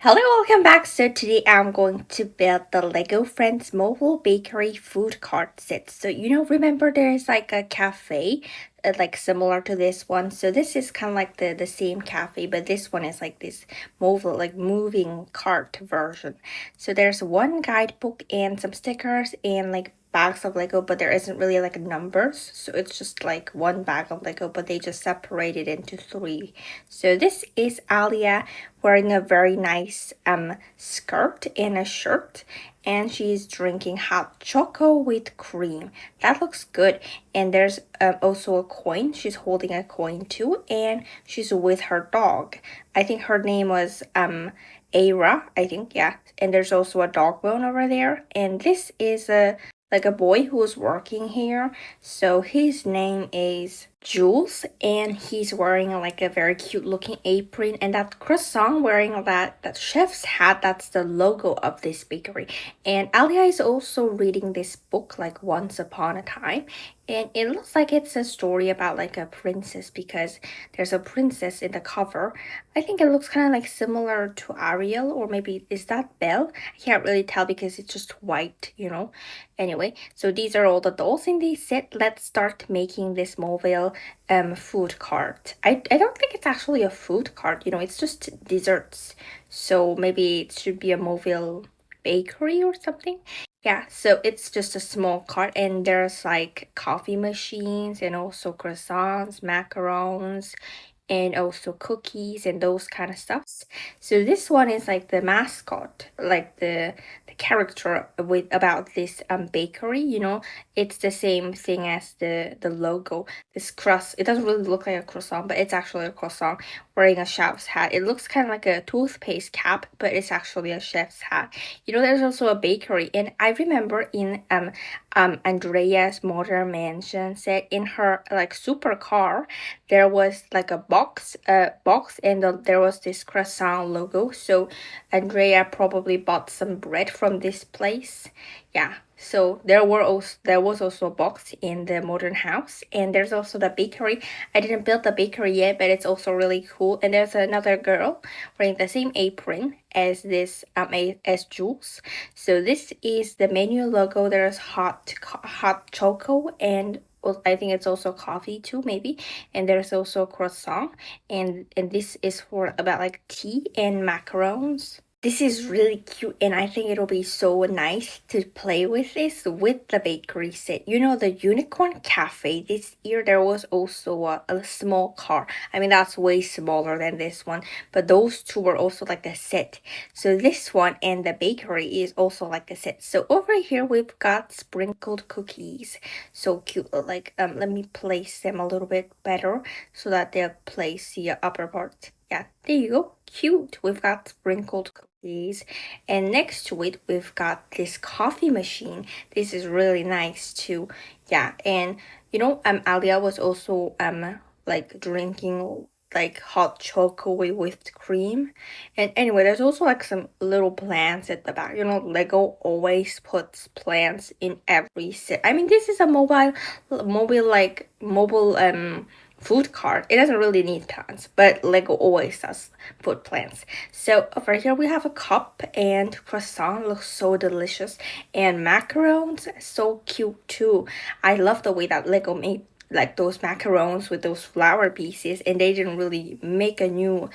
Hello, welcome back. So today I'm going to build the Lego Friends mobile bakery food cart set. So remember there's like a cafe, like similar to this one. So this is kind of like the same cafe, but this one is like this mobile, like moving cart version. So there's one guidebook and some stickers and like bags of Lego, but there isn't really like numbers. So it's just like one bag of Lego, but they just separated into three. So this is Alia wearing a very nice skirt and a shirt, and she's drinking hot choco with cream. That looks good. And there's also a coin. She's holding a coin too, and she's with her dog. I think her name was Ara, I think, yeah. And there's also a dog bone over there. And this is a boy who's working here. So his name is Jules, and he's wearing like a very cute looking apron, and that croissant wearing that chef's hat, that's the logo of this bakery. And Alia is also reading this book like Once Upon a Time, and it looks like it's a story about like a princess because there's a princess in the cover. I think it looks kind of like similar to Ariel, or maybe is that Belle? I can't really tell because it's just white. Anyway, so these are all the dolls in this set. Let's start making this mobile food cart. I don't think it's actually a food cart, it's just desserts. So maybe it should be a mobile bakery or something. Yeah, so it's just a small cart, and there's like coffee machines and also croissants, macarons, and also cookies and those kind of stuffs. So this one is like the mascot, like the character with about this bakery. It's the same thing as the logo. This crust, it doesn't really look like a croissant, but it's actually a croissant wearing a chef's hat. It looks kind of like a toothpaste cap, but it's actually a chef's hat. There's also a bakery, and I remember in Andrea's Motor Mansion set, in her like supercar, there was like a box, and there was this croissant logo. So Andrea probably bought some bread from this place. Yeah. So there was also a box in the modern house, and there's also the bakery. I didn't build the bakery yet, but it's also really cool. And there's another girl wearing the same apron as this as Jules. So this is the menu logo. There's hot choco, and well, I think it's also coffee too, maybe. And there's also croissant, and this is for about like tea and macarons. This is really cute, and I think it'll be so nice to play with this with the bakery set. The Unicorn Cafe, this year there was also a small car. I mean, that's way smaller than this one, but those two were also like a set. So this one and the bakery is also like a set. So over here we've got sprinkled cookies. So cute. Like, let me place them a little bit better so that they'll place the upper part. Yeah, there you go. Cute. We've got sprinkled cookies. And next to it, we've got this coffee machine. This is really nice too. Yeah, and Alia was also like drinking like hot chocolate with whipped cream. And anyway, there's also like some little plants at the back. Lego always puts plants in every set. I mean, this is a mobile food cart. It doesn't really need plants, but Lego always does put plants. So over here we have a cup, and croissant looks so delicious, and macarons so cute too. I love the way that Lego made like those macarons with those flower pieces, and they didn't really make a new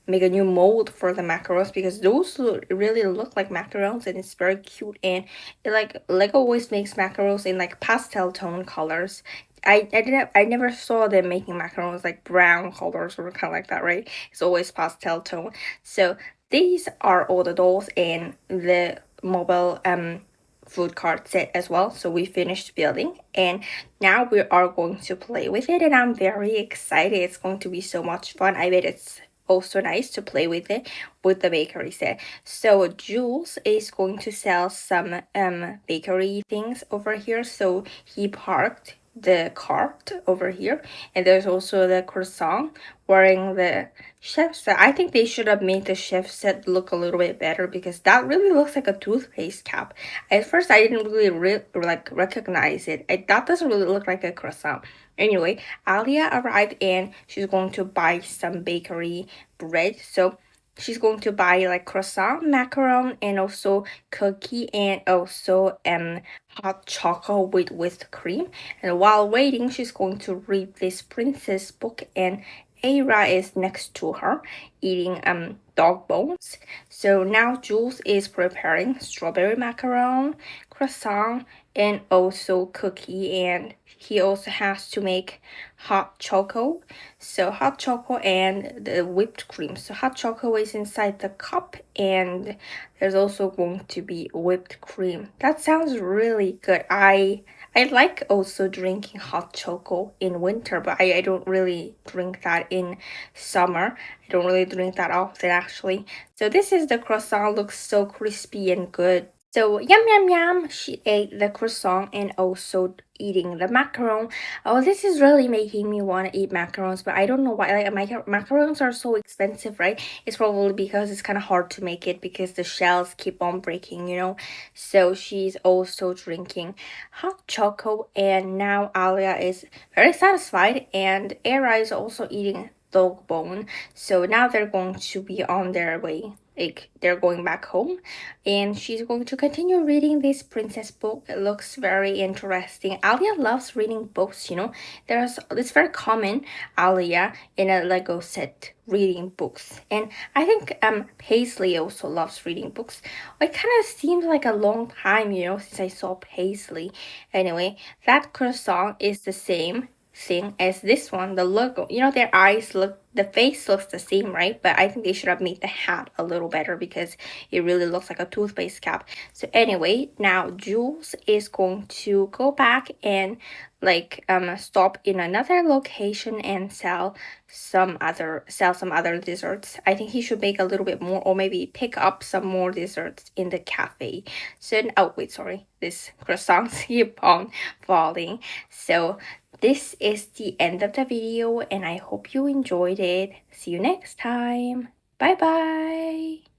mold for the macarons, because those really look like macarons, and it's very cute. And like Lego always makes macarons in like pastel tone colors. I never saw them making macarons like brown colors or kind of like that, right? It's always pastel tone. So these are all the dolls and the mobile food cart set as well. So we finished building, and now we are going to play with it, and I'm very excited. It's going to be so much fun. I bet it's also nice to play with it with the bakery set. So Jules is going to sell some bakery things over here. So he parked the cart over here, and there's also the croissant wearing the chef set. I think they should have made the chef set look a little bit better, because that really looks like a toothpaste cap. At first I didn't really like recognize it. That doesn't really look like a croissant. Anyway, Alia arrived, and she's going to buy some bakery bread. So she's going to buy like croissant, macaron, and also cookie, and also hot chocolate with whipped cream. And while waiting, she's going to read this princess book, and Ara is next to her eating dog bones. So now Jules is preparing strawberry macaron, croissant, and also cookie, and he also has to make hot chocolate. So hot chocolate and the whipped cream. So hot chocolate is inside the cup, and there's also going to be whipped cream. That sounds really good. I like also drinking hot chocolate in winter, but I don't really drink that in summer. I don't really drink that often actually. So this is the croissant, looks so crispy and good. So yum yum yum, she ate the croissant and also eating the macaron. Oh, this is really making me want to eat macarons, but I don't know why. Like macarons are so expensive, right? It's probably because it's kind of hard to make it because the shells keep on breaking, you know. So she's also drinking hot chocolate, and now Alia is very satisfied, and Era is also eating dog bone. So now they're going to be on their way. Like they're going back home, and she's going to continue reading this princess book. It looks very interesting. Alia loves reading books, you know. It's very common, Alia in a Lego set reading books. And I think Paisley also loves reading books. It kind of seems like a long time, you know, since I saw Paisley. Anyway, that croissant is the same thing as this one. The logo, you know, their eyes look, the face looks the same, right? But I think they should have made the hat a little better because it really looks like a toothpaste cap. So anyway, now Jules is going to go back and like stop in another location and sell some other desserts. I think he should make a little bit more, or maybe pick up some more desserts in the cafe. So oh wait, sorry, this croissants keep on falling. So this is the end of the video, and I hope you enjoyed it. See you next time. Bye bye.